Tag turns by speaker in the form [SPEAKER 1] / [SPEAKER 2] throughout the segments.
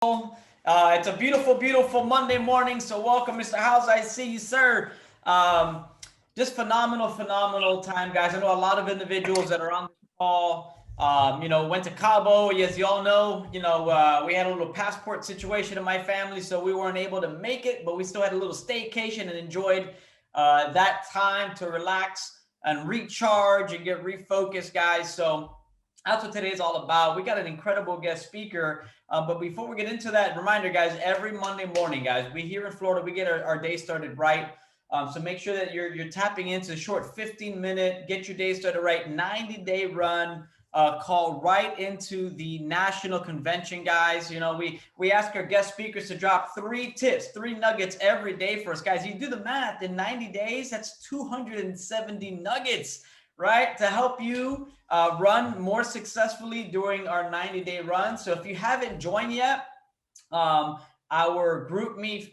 [SPEAKER 1] It's a beautiful, beautiful Monday morning. So welcome, Mr. House. I see you, sir. Um, just phenomenal, phenomenal time, guys. I know a lot of individuals that are on this call. Went to Cabo. As you all know, we had a little passport situation in my family, so we weren't able to make it, but we still had a little staycation and enjoyed that time to relax and recharge and get refocused, guys. So that's what today is all about. We got an incredible guest speaker. But before we get into that, reminder, guys, every Monday morning, guys, we here in Florida, we get our day started right. So make sure that you're tapping into a short 15-minute, get your day started right, 90-day run call right into the national convention, guys. We ask our guest speakers to drop 3 tips, 3 nuggets every day for us, guys. You do the math in 90 days, that's 270 nuggets, right? To help you run more successfully during our 90-day run. So if you haven't joined yet, our group meet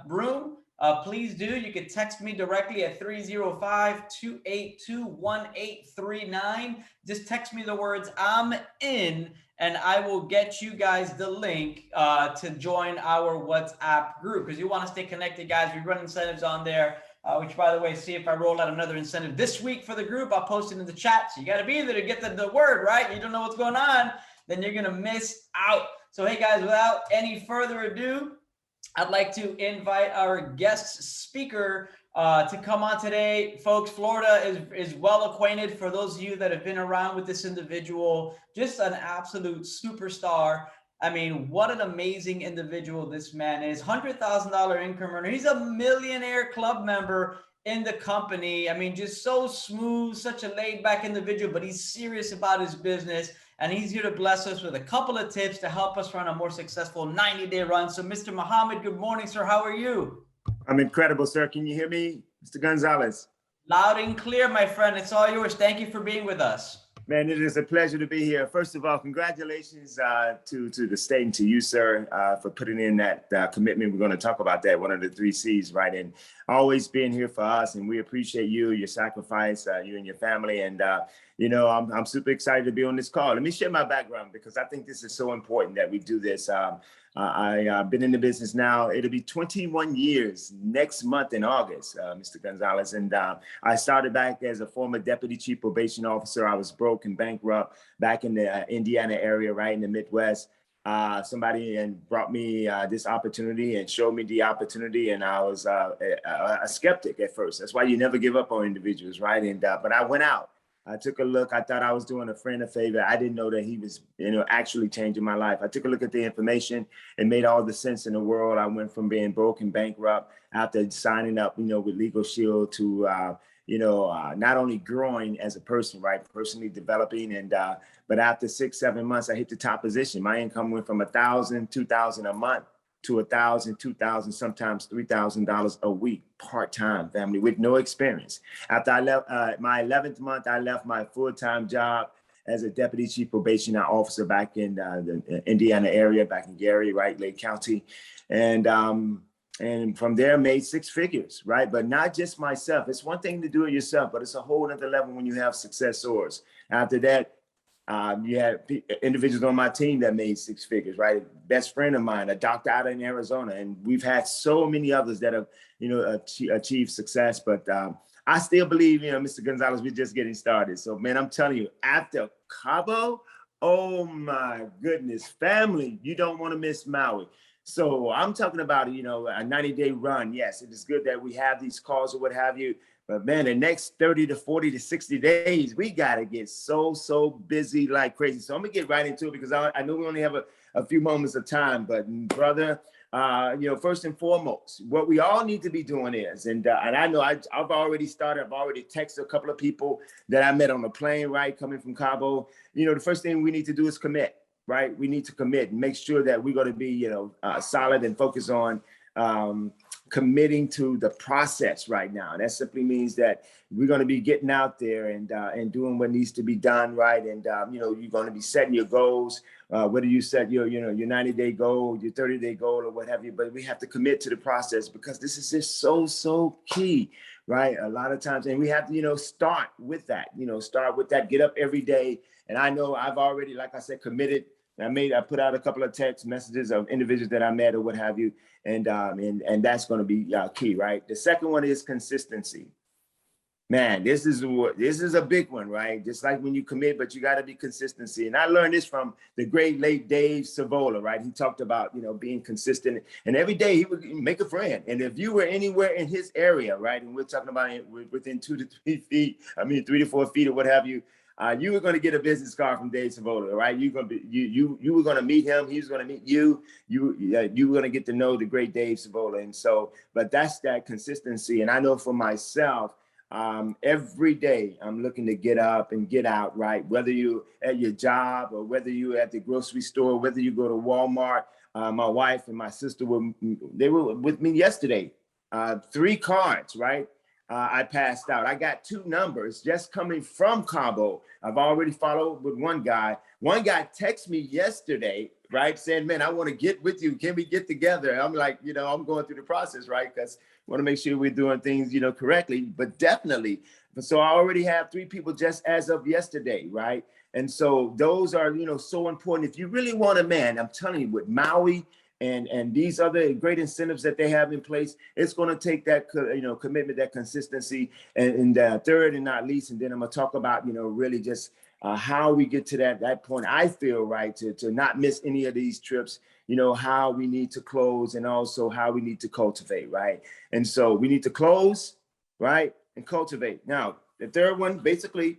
[SPEAKER 1] room, please do. You can text me directly at 305-282-1839. Just text me the words "I'm in," and I will get you guys the link to join our WhatsApp group, because you want to stay connected, guys. We run incentives on there. Which, by the way, see if I roll out another incentive this week for the group, I'll post it in the chat. So you got to be there to get the word, right? You don't know what's going on, then you're going to miss out. So, hey, guys, without any further ado, I'd like to invite our guest speaker to come on today. Folks, Florida is well acquainted. For those of you that have been around with this individual, just an absolute superstar. I mean, what an amazing individual this man is. $100,000 income earner. He's a millionaire club member in the company. I mean, just so smooth, such a laid back individual, but he's serious about his business. And he's here to bless us with a couple of tips to help us run a more successful 90-day run. So, Mr. Muhammad, good morning, sir. How are you?
[SPEAKER 2] I'm incredible, sir. Can you hear me, Mr. Gonzalez?
[SPEAKER 1] Loud and clear, my friend. It's all yours. Thank you for being with us.
[SPEAKER 2] Man, it is a pleasure to be here. First of all, congratulations to the state and to you, sir, for putting in that commitment. We're going to talk about that, one of the 3 C's, right? And always being here for us. And we appreciate you, your sacrifice, you and your family. And, I'm super excited to be on this call. Let me share my background, because I think this is so important that we do this. I've been in the business now. It'll be 21 years next month in August, Mr. Gonzalez. And I started back as a former deputy chief probation officer. I was broke and bankrupt back in the Indiana area, right in the Midwest. Somebody brought me this opportunity and showed me the opportunity. And I was a skeptic at first. That's why you never give up on individuals, right? And but I went out. I took a look. I thought I was doing a friend a favor. I didn't know that he was, actually changing my life. I took a look at the information and made all the sense in the world. I went from being broke and bankrupt after signing up, with Legal Shield to, not only growing as a person, right, personally developing. And but after 6, 7 months, I hit the top position. My income went from $1,000, $2,000 a month to $1,000, $2,000, sometimes $3,000 a week, part-time, family, with no experience. After I left my 11th month, I left my full-time job as a deputy chief probation officer back in the Indiana area, back in Gary, right, Lake County, and from there made 6 figures, right? But not just myself. It's one thing to do it yourself, but it's a whole other level when you have successors. After that, you had individuals on my team that made 6 figures, right? Best friend of mine, a doctor out in Arizona. And we've had so many others that have, achieved success. But I still believe, Mr. Gonzalez, we're just getting started. So, man, I'm telling you, after Cabo, oh my goodness, family, you don't want to miss Maui. So I'm talking about, a 90-day run. Yes, it is good that we have these calls or what have you. But man, the next 30 to 40 to 60 days, we got to get so busy like crazy. So I'm going to get right into it, because I know we only have a few moments of time. But brother, first and foremost, what we all need to be doing is, and I know I've already started, I've already texted a couple of people that I met on the plane, right, coming from Cabo. The first thing we need to do is commit, right? We need to commit and make sure that we're going to be, solid and focus on committing to the process right now. And that simply means that we're going to be getting out there and doing what needs to be done, right? And you're going to be setting your goals, whether you set your 90-day goal, your 30-day goal, or what have you. But we have to commit to the process, because this is just so key, right? A lot of times, and we have to start with that. Get up every day. And I know I've already, like I said, committed I put out a couple of text messages of individuals that I met or what have you. And that's going to be key, right? The second one is consistency. Man, this is a big one, right? Just like when you commit, but you got to be consistency. And I learned this from the great late Dave Savola, right? He talked about, being consistent, and every day he would make a friend. And if you were anywhere in his area, right, and we're talking about within 2 to 3 feet, 3 to 4 feet or what have you, you were going to get a business card from Dave Savola, right? You were going to meet him. He was going to meet you. You were going to get to know the great Dave Savola. And so, but that's that consistency. And I know for myself, every day I'm looking to get up and get out, right? Whether you at your job or whether you at the grocery store, whether you go to Walmart. My wife and my sister were with me yesterday. 3 cards, right? I passed out. I got 2 numbers just coming from Cabo. I've already followed with one guy. One guy texted me yesterday, right, saying, man, I want to get with you. Can we get together? I'm like, I'm going through the process, right? Because I want to make sure we're doing things, correctly, but definitely. So I already have 3 people just as of yesterday, right? And so those are, so important. If you really want a man, I'm telling you, with Maui and these other great incentives that they have in place, it's going to take that, commitment, that consistency. And third and not least, and then I'm going to talk about, really just how we get to that point, I feel, right, to not miss any of these trips, how we need to close and also how we need to cultivate, right? And so we need to close, right, and cultivate. Now, the third one, basically,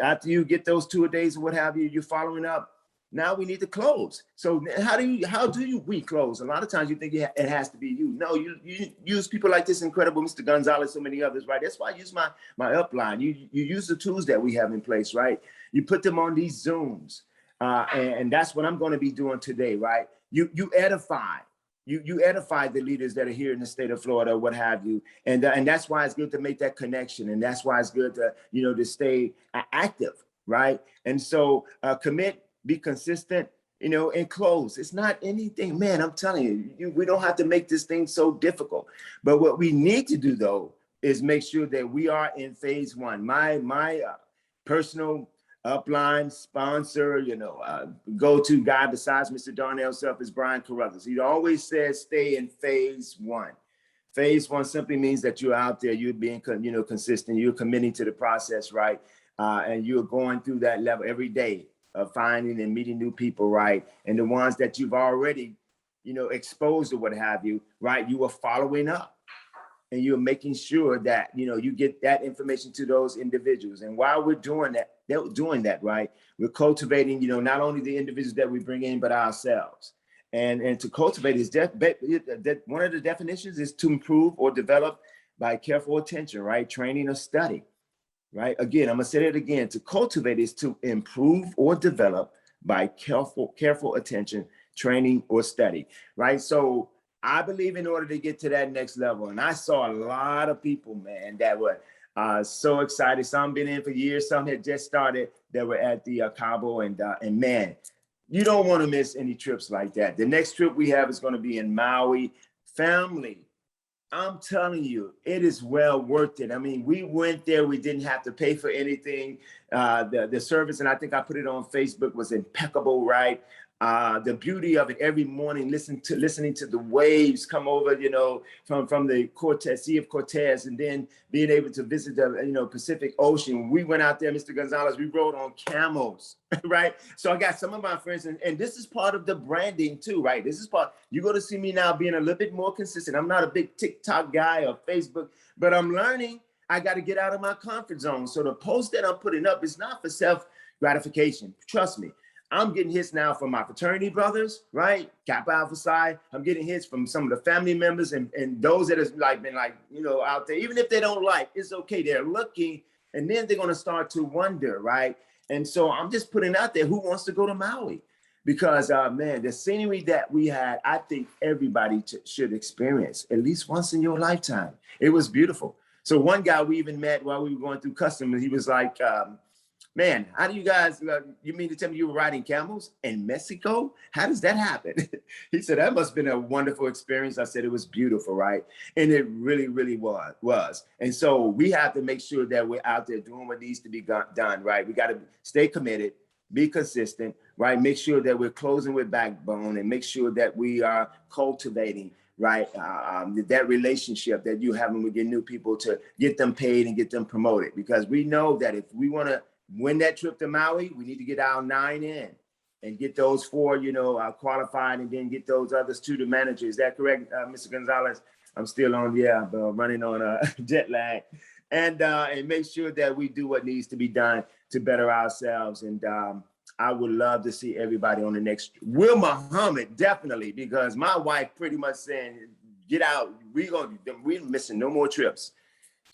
[SPEAKER 2] after you get those 2 days or what have you, you're following up. Now we need to close. So how do we close? A lot of times you think it has to be you. No, you use people like this incredible Mr. Gonzalez, so many others, right? That's why I use my upline. You use the tools that we have in place, right? You put them on these Zooms. And that's what I'm going to be doing today, right? You edify. You edify the leaders that are here in the state of Florida, what have you. And that's why it's good to make that connection. And that's why it's good to, to stay active, right? And so commit, be consistent, and close. It's not anything, man, I'm telling you, we don't have to make this thing so difficult. But what we need to do, though, is make sure that we are in phase 1. My personal upline sponsor, go-to guy besides Mr. Darnell self is Brian Carruthers. He always says stay in phase 1. Phase 1 simply means that you're out there, you're being, consistent, you're committing to the process, right? And you're going through that level every day of finding and meeting new people, right? And the ones that you've already, exposed or what have you, right? You are following up. And you're making sure that, you get that information to those individuals. And while we're doing that, right, we're cultivating, not only the individuals that we bring in, but ourselves. And to cultivate is one of the definitions is to improve or develop by careful attention, right? Training or study, right? Again, I'm gonna say it again. To cultivate is to improve or develop by careful attention, training or study, right? So I believe in order to get to that next level, and I saw a lot of people, man, that were so excited. Some been in for years, some had just started, that were at the Cabo, and man, you don't want to miss any trips like that. The next trip we have is going to be in Maui. Family, I'm telling you, it is well worth it. I mean, we went there, we didn't have to pay for anything. The service, and I think I put it on Facebook, was impeccable, right? The beauty of it every morning, listening to the waves come over, from the Sea of Cortez, and then being able to visit the, Pacific Ocean. We went out there, Mr. Gonzalez, we rode on camels, right? So I got some of my friends, and this is part of the branding too, right? This is part, you're going to see me now being a little bit more consistent. I'm not a big TikTok guy or Facebook, but I'm learning. I got to get out of my comfort zone. So the post that I'm putting up is not for self gratification. Trust me. I'm getting hits now from my fraternity brothers, right? Kappa Alpha Psi. I'm getting hits from some of the family members and those that has been out there. Even if they don't it's okay. They're looking, and then they're going to start to wonder, right? And so I'm just putting out there, who wants to go to Maui? Because man, the scenery that we had, I think everybody should experience at least once in your lifetime. It was beautiful. So one guy we even met while we were going through customs, he was like, man, how do you guys, you mean to tell me you were riding camels in Mexico? How does that happen? He said, that must have been a wonderful experience. I said, it was beautiful, right? And it really, really was. And so we have to make sure that we're out there doing what needs to be done, right? We got to stay committed, be consistent, right? Make sure that we're closing with backbone and make sure that we are cultivating, right? That relationship that you having with your new people to get them paid and get them promoted. Because we know that if we want to win that trip to Maui, we need to get our 9 in and get those 4, qualified, and then get those others 2 to manager. Is that correct, Mr. Gonzalez? I'm still on, running on a jet lag. And make sure that we do what needs to be done to better ourselves. And I would love to see everybody on the next. Will Muhammad, definitely, because my wife pretty much saying, get out. We're missing no more trips.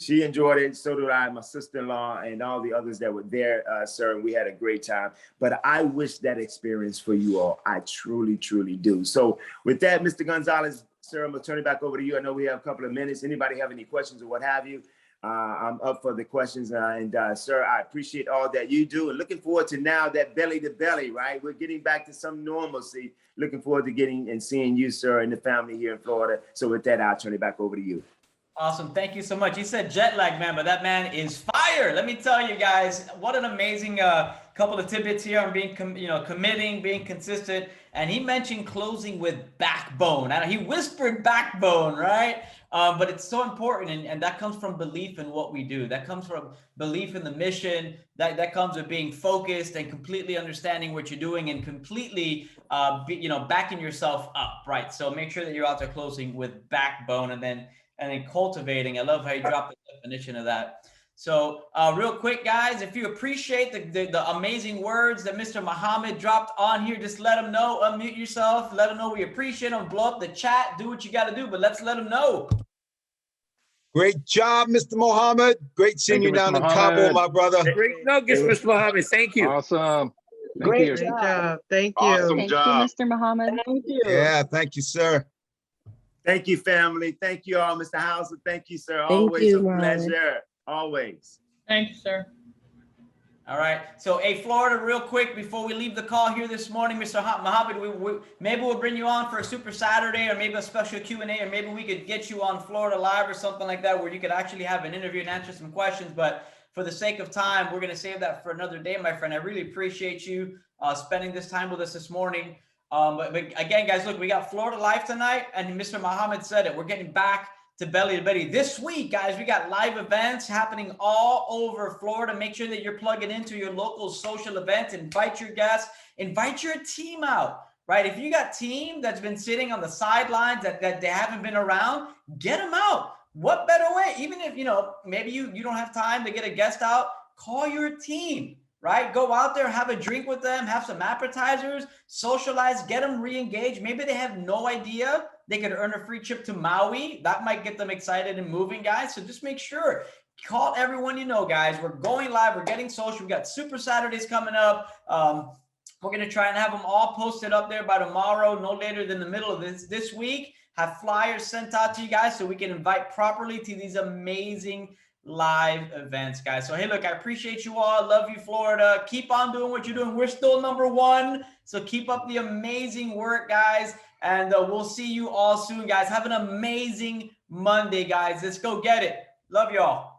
[SPEAKER 2] She enjoyed it. So did I, my sister-in-law, and all the others that were there, sir. And we had a great time. But I wish that experience for you all. I truly, truly do. So with that, Mr. Gonzalez, sir, I'm going to turn it back over to you. I know we have a couple of minutes. Anybody have any questions or what have you? I'm up for the questions. Sir, I appreciate all that you do. And looking forward to now that belly to belly, right? We're getting back to some normalcy. Looking forward to getting and seeing you, sir, and the family here in Florida. So with that, I'll turn it back over to you.
[SPEAKER 1] Awesome. Thank you so much. You said jet lag, man, but that man is fire. Let me tell you guys, what an amazing couple of tidbits here on being, committing, being consistent. And he mentioned closing with backbone. And he whispered backbone, right? But it's so important. And that comes from belief in what we do. That comes from belief in the mission. That comes with being focused and completely understanding what you're doing and completely, backing yourself up, right? So make sure that you're out there closing with backbone and then cultivating. I love how you dropped the definition of that. So real quick, guys, if you appreciate the amazing words that Mr. Muhammad dropped on here, just let him know, unmute yourself, let him know we appreciate him, blow up the chat, do what you got to do, but let's let him know.
[SPEAKER 3] Great job, Mr. Muhammad. Great seeing you down in Cabo, my brother.
[SPEAKER 4] Great nuggets, Mr. Muhammad. Thank you.
[SPEAKER 5] Awesome.
[SPEAKER 6] Great job. Thank you.
[SPEAKER 7] Awesome
[SPEAKER 6] Thank
[SPEAKER 7] job.
[SPEAKER 6] you, Mr. Muhammad. Thank you.
[SPEAKER 3] Yeah, thank you, sir.
[SPEAKER 2] Thank you, family. Thank you all, Mr. Hauser. Thank you, sir.
[SPEAKER 6] Thank
[SPEAKER 2] Always
[SPEAKER 6] you,
[SPEAKER 2] a
[SPEAKER 6] Muhammad.
[SPEAKER 2] pleasure. Always.
[SPEAKER 8] Thank you, sir.
[SPEAKER 1] All right. So, Florida, real quick, before we leave the call here this morning, Mr. Muhammad, maybe we'll bring you on for a Super Saturday or maybe a special Q&A, or maybe we could get you on Florida Live or something like that where you could actually have an interview and answer some questions. But for the sake of time, we're going to save that for another day, my friend. I really appreciate you spending this time with us this morning. But again, guys, look, we got Florida Live tonight, and Mr. Muhammad said it. We're getting back to belly to belly this week, guys. We got live events happening all over Florida. Make sure that you're plugging into your local social events. Invite your guests, invite your team out, right? If you got team that's been sitting on the sidelines that they haven't been around, get them out. What better way? Even if, maybe you don't have time to get a guest out, call your team. Right? Go out there, have a drink with them, have some appetizers, socialize, get them re-engaged. Maybe they have no idea they could earn a free trip to Maui. That might get them excited and moving, guys. So just make sure, call everyone you know, guys. We're going live. We're getting social. We got Super Saturdays coming up. We're going to try and have them all posted up there by tomorrow, no later than the middle of this week. Have flyers sent out to you guys so we can invite properly to these amazing live events, guys. So hey, look, I appreciate you all. Love you, Florida. Keep on doing what you're doing. We're still #1, so keep up the amazing work, guys, and we'll see you all soon, guys. Have an amazing Monday, guys. Let's go get it. Love y'all.